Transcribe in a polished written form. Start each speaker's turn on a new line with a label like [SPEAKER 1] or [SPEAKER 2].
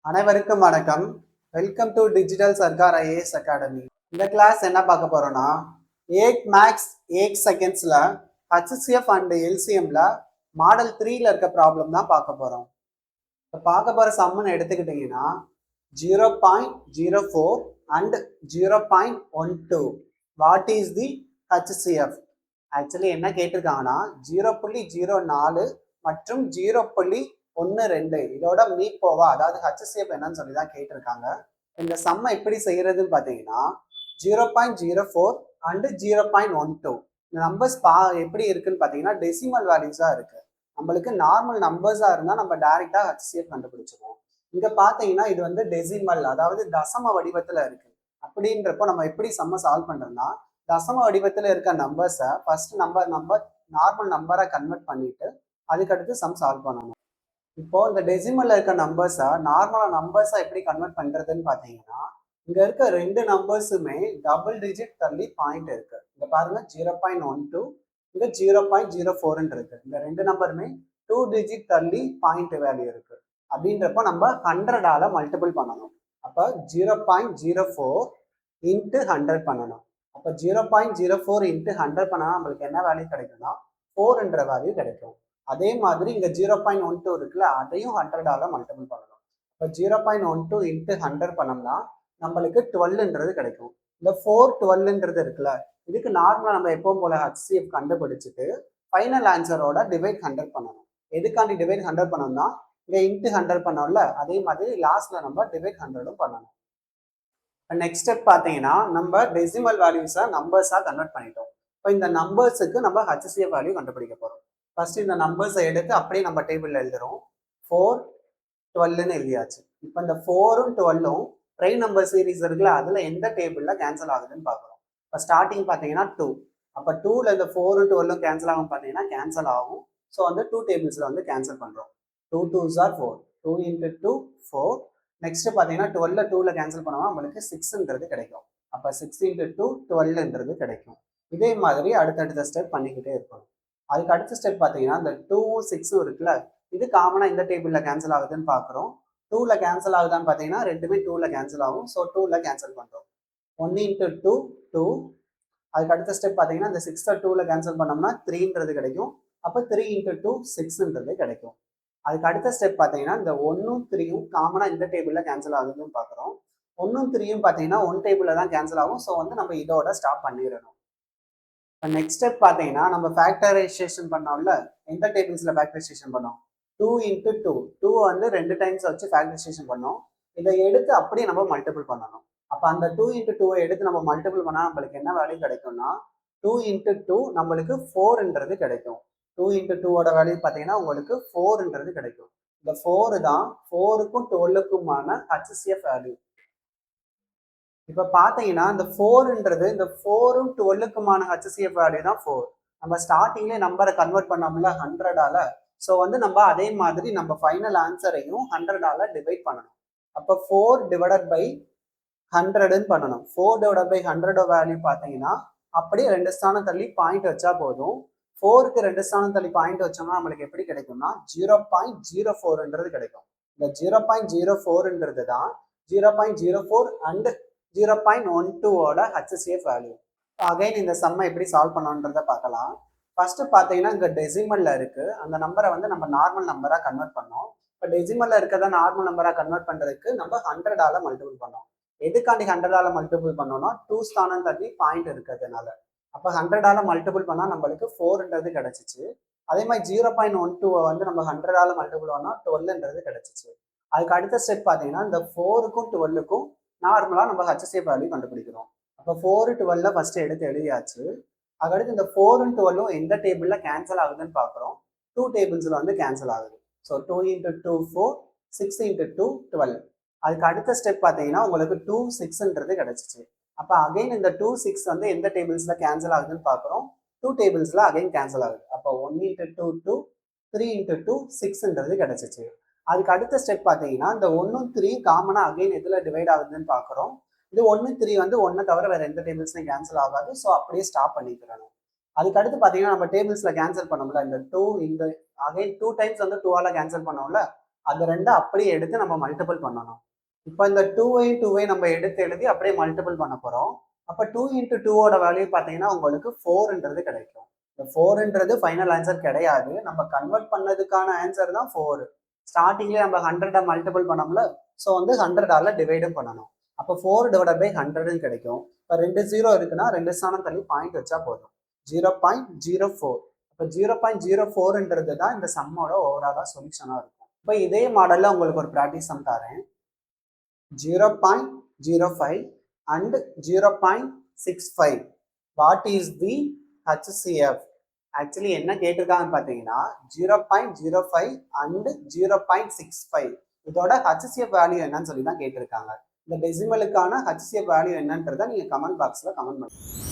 [SPEAKER 1] அனைவருக்கும் வணக்கம். Welcome to digital Sarkar IAS academy. இந்த கிளாஸ் என்ன பார்க்க போறோம்னா, 8 மேக்ஸ் 8 செகண்ட்ஸ்ல HCF அண்ட் எல்சிஎம்ல மாடல் 3ல இருக்க ப்ராப்ளம் தான் பார்க்க போறோம். இப்போ பார்க்க போற சம்முன்னு எடுத்துக்கிட்டீங்கன்னா 0.04 and 0.12. What is the HCF? Actually என்ன கேட்டிருக்காங்கன்னா 0.04 மற்றும் 0.12 இதோட மீட்போவா, அதாவது HCF என்னன்னு சொல்லி தான் கேட்டிருக்காங்க. இந்த சம்மை எப்படி செய்யறதுன்னு பார்த்தீங்கன்னா 0.04 அண்ட் 0.12 இந்த நம்பர்ஸ் எப்படி இருக்குன்னு பார்த்தீங்கன்னா டெசிமல் வேல்யூஸா இருக்கு. நம்மளுக்கு நார்மல் நம்பர்ஸா இருந்தா நம்ம டைரக்டா HCF கண்டுபிடிச்சிருவோம். இங்க பாத்தீங்கன்னா இது வந்து டெசிமல், அதாவது தசம வடிவத்துல இருக்கு. அப்படின்றப்போ நம்ம எப்படி சம்ம சால்வ் பண்றோம்னா, தசம வடிவத்துல இருக்க நம்பர்ஸை ஃபர்ஸ்ட் நம்பர் நார்மல் நம்பரா கன்வெர்ட் பண்ணிட்டு அதுக்கடுத்து சம் சால்வ் பண்ணணும். இப்போ இந்த டெசிமல்ல இருக்க நம்பர்ஸை நார்மலா நம்பர்ஸா எப்படி கன்வெர்ட் பண்றதுன்னு பாத்தீங்கன்னா, இங்க இருக்க ரெண்டு நம்பர்ஸுமே டபுள் டிஜிட் தள்ளி பாயிண்ட் இருக்கு. இங்க பாருங்க 0.12, இங்க 0.04 இருக்கு. இந்த ரெண்டு நம்பருமே 2 டிஜிட் தள்ளி பாயிண்ட் வேல்யூ இருக்கு. அப்படின்றப்போ நம்ம 100ஆல மல்டிபிள் பண்ணணும். அப்ப 0.04 இன்ட்டு 100 பண்ணணும். அப்ப 0.04 இன்ட்டு 100 பண்ணா நம்மளுக்கு என்ன வேல்யூ கிடைக்கும்னா 4என்ற வேல்யூ கிடைக்கும். அதே மாதிரி இங்க 0.12 இருக்குல்ல, அதையும் 100ஆல மல்டிபிள் பண்ணணும். இப்போ 0.12 இன்ட்டு 100 பண்ணோம்னா நம்மளுக்கு 12ன்றது கிடைக்கும். இந்த 412ன்றது இருக்குல்ல, இதுக்கு நார்மலா நம்ம எப்பவும் போல HCF கண்டுபிடிச்சிட்டு ஃபைனல் ஆன்சரோட டிவைட் 100 பண்ணணும். எதுக்காண்டி டிவைட் 100 பண்ணணும்னா, இங்க இன்ட்டு 100 பண்ணோம்ல, அதே மாதிரி லாஸ்ட்ல நம்ம டிவைட் 100ம் பண்ணணும். நெக்ஸ்ட் ஸ்டெப் பார்த்தீங்கன்னா, நம்ம டெசிமல் வேல்யூஸை நம்பர்ஸா கன்வெர்ட் பண்ணிட்டோம். இப்போ இந்த நம்பர்ஸுக்கு நம்ம HCF வேல்யூ கண்டுபிடிக்க போறோம். ஃபர்ஸ்ட் இந்த நம்பர்ஸை எடுத்து அப்படியே நம்ம டேபிள்ல எழுதுறோம். 4 12ன்னு எழுதியாச்சு. இப்போ இந்த 4ம் 12ம் பிரைம் நம்பர் சீரிஸ் இருக்குல்ல, அதுல எந்த டேபிள்ல கேன்சல் ஆகுதுன்னு பார்க்குறோம். இப்போ ஸ்டார்டிங் பார்த்தீங்கன்னா 2. அப்போ 2ல இந்த 4ம் 12ம் கேன்சல் ஆகும் பார்த்தீங்கன்னா கேன்சல் ஆகும். ஸோ வந்து 2 டேபிள்ஸ்ல வந்து கேன்சல் பண்றோம். 2 2s are 4. 2 into 2 4. நெக்ஸ்ட் பார்த்தீங்கன்னா 12ல 2ல கேன்சல் பண்ணோம்னா நம்மளுக்கு 6ன்றது கிடைக்கும். அப்போ 6 into 2 12ன்றது கிடைக்கும். இதே மாதிரி அடுத்தடுத்த ஸ்டெப் பண்ணிக்கிட்டே இருக்கணும். அதுக்கு அடுத்த ஸ்டெப் பார்த்தீங்கன்னா இந்த 2ம் 6ம் இருக்குல்ல, இது காமனா இந்த டேபிள்ல கேன்சல் ஆகுதுன்னு பார்க்குறோம். 2ல கேன்சல் ஆகுதான்னு பார்த்தீங்கன்னா ரெண்டுமே 2ல கேன்சல் ஆகும். ஸோ 2ல கேன்சல் பண்றோம். 1 into 2 2. அதுக்கு அடுத்த ஸ்டெப் பார்த்தீங்கன்னா இந்த 6ல 2ல கேன்சல் பண்ணோம்னா 3ன்றது கிடைக்கும். அப்போ 3 into 2 6ன்றது கிடைக்கும். அதுக்கு அடுத்த ஸ்டெப் பார்த்தீங்கன்னா இந்த 1ம் 3ம் காமனா இந்த டேபிள்ல கேன்சல் ஆகுதுன்னு பார்க்குறோம். 1ம் 3ம் பார்த்தீங்கன்னா ஒன் டேபிள்ல தான் கேன்சல் ஆகும். ஸோ வந்து நம்ம இதோட ஸ்டாப் பண்ணிடணும். நெக்ஸ்ட் ஸ்டெப் பார்த்தீங்கன்னா நம்ம ஃபேக்டரைசேஷன் பண்ணோம்ல, எந்த டேபிள்ஸ்ல ஃபேக்டரைசேஷன் பண்ணோம்? 2 into 2. 2 வந்து 2 டைம்ஸ் வச்சு ஃபேக்டரைசேஷன் பண்ணோம். இதை எடுத்து அப்படியே நம்ம மல்டிபிள் பண்ணணும். அப்போ அந்த 2 into 2 எடுத்து நம்ம மல்டிபிள் பண்ணா நம்மளுக்கு என்ன வேல்யூ கிடைக்கும்னா 2 into 2 நம்மளுக்கு 4ன்றது கிடைக்கும். 2 into 2ஓட வேல்யூ பார்த்தீங்கன்னா உங்களுக்கு 4ன்றது கிடைக்கும். இந்த 4 தான் 4க்கும் 12க்குமான HCF வேல்யூ. இப்ப பாத்தீங்கன்னா இந்த 4ன்றது இந்த 4ம் 12க்குமான HCF வேல்யூ தான் 4. நம்ம ஸ்டார்டிங்லேயே நம்பரை கன்வெர்ட் பண்ணோம்ல 100ஆல. ஸோ வந்து நம்ம அதே மாதிரி நம்ம ஃபைனல் ஆன்சரையும் 100ஆல டிவைட் பண்ணணும். அப்போ 4 டிவைடட் பை 100ன்னு பண்ணணும். 4 டிவைடட் பை 100 வேல்யூ பார்த்தீங்கன்னா அப்படியே 2 ஸ்தானம் தள்ளி பாயிண்ட் வச்சா போதும். 4க்கு 2 ஸ்தானம் தள்ளி பாயிண்ட் வச்சோம்னா நம்மளுக்கு எப்படி கிடைக்கும்னா 0.04ன்றது கிடைக்கும். இந்த 0.04ன்றது தான் 0.04 அண்ட் 0.12ஓட HCF வேல்யூ. அகைன் இந்த சம்மை எப்படி சால்வ் பண்ணணுன்றத பார்க்கலாம். ஃபர்ஸ்ட் பார்த்தீங்கன்னா இங்க டெசிமல்ல இருக்கு, அந்த நம்பரை வந்து நம்ம நார்மல் நம்பரா கன்வெர்ட் பண்ணோம். இப்போ டெசிமல்ல இருக்கதா நார்மல் நம்பரா கன்வெர்ட் பண்றதுக்கு நம்ம 100ஆல மல்டிபிள் பண்ணோம். எதுக்காண்டி 100ஆல மல்டிபிள் பண்ணோம்னா 2 ஸ்தானம் தள்ளி பாயிண்ட் இருக்கிறதுனால. அப்போ 100ஆல மல்டிபிள் பண்ணா நம்மளுக்கு 4ன்றது கிடைச்சிச்சு. அதே மாதிரி 0.12 வந்து நம்ம 100ஆல மல்டிபிள் பண்ணா 12ன்றது கிடைச்சிச்சு. அதுக்கு அடுத்த ஸ்டெப் பார்த்தீங்கன்னா இந்த 4க்கும் 12க்கும் நார்மலா நம்ம HCF வேல்யூ கண்டுபிடிக்கிறோம். அப்போ 4 12 ஃபர்ஸ்ட் எடுத்து எழுதியாச்சு. அதுக்கடுத்து இந்த 4ம் 12ம் எந்த டேபிள்ல கேன்சல் ஆகுதுன்னு பார்க்குறோம். 2 டேபிள்ஸ்ல வந்து கேன்சல் ஆகுது. So 2 into 2 4, 6 into 2 12. அதுக்கு அடுத்த ஸ்டெப் பார்த்தீங்கன்னா உங்களுக்கு 2 6ன்றது கிடைச்சிச்சு. அப்போ அகைன் இந்த 2 6 வந்து எந்த டேபிள்ஸ்ல கேன்சல் ஆகுதுன்னு பார்க்குறோம். 2 டேபிள்ஸ்ல அகைன் கேன்சல் ஆகுது. அப்போ 1 into 2 2, 3 into 2 6ன்றது கிடைச்சிச்சு. அதுக்கு அடுத்த ஸ்டெப் பார்த்தீங்கன்னா இந்த 1ம் 3ம் காமனா அகைன் எதுல டிவைட் ஆகுதுன்னு பார்க்குறோம். இது 1 3 வந்து 1 தவிர வேற எந்த டேபிள்ஸ்லையும் கேன்சல் ஆகாது. ஸோ அப்படியே ஸ்டாப் பண்ணிக்கிறோம். அதுக்கு அடுத்து பார்த்தீங்கன்னா நம்ம டேபிள்ஸ்ல கேன்சல் பண்ணோம்ல, இந்த 2 இந்த அகைன் 2 டைம்ஸ் வந்து 2ஆல கேன்சல் பண்ணோம்ல, அது ரெண்டும் அப்படியே எடுத்து நம்ம மல்டிபிள் பண்ணணும். இப்போ இந்த 2ஐ நம்ம எடுத்து எழுதி அப்படியே மல்டிபிள் பண்ண போகிறோம். அப்போ 2 இன்ட்டு 2ஓட வேல்யூ பார்த்தீங்கன்னா உங்களுக்கு 4ன்றது கிடைக்கும். இந்த 4ன்றது ஃபைனல் ஆன்சர் கிடையாது. நம்ம கன்வெர்ட் பண்ணதுக்கான ஆன்சர் தான் 4. ஸ்டார்டிங்லேயே நம்ம 100 மல்டிபிள் பண்ணோம்ல, ஸோ வந்து 100ஆல் டிவைடும் பண்ணணும். அப்போ 4/100ன்னு கிடைக்கும். இப்போ 2 0 இருக்குன்னா 2 ஸ்தானம் தள்ளி பாயிண்ட் வச்சா போதும். 0.04. இப்போ 0.04ன்றது தான் இந்த சம்மோட ஓவராலாக சொல்யூஷனாக இருக்கும். இப்போ இதே மாடலில் உங்களுக்கு ஒரு ப்ராக்டிஸ் சம் தரேன். 0.05 and 0.65. What is the HCF? Actually என்ன கேட்டிருக்காங்கன்னு பார்த்தீங்கன்னா 0.05 and 0.65 இதோட HCF வேல்யூ என்னன்னு சொல்லி தான் கேட்டிருக்காங்க. இந்த டெசிமலுக்கான HCF வேல்யூ என்னன்றதை நீங்கள் கமெண்ட் பாக்ஸில் கமெண்ட் பண்ணுங்க.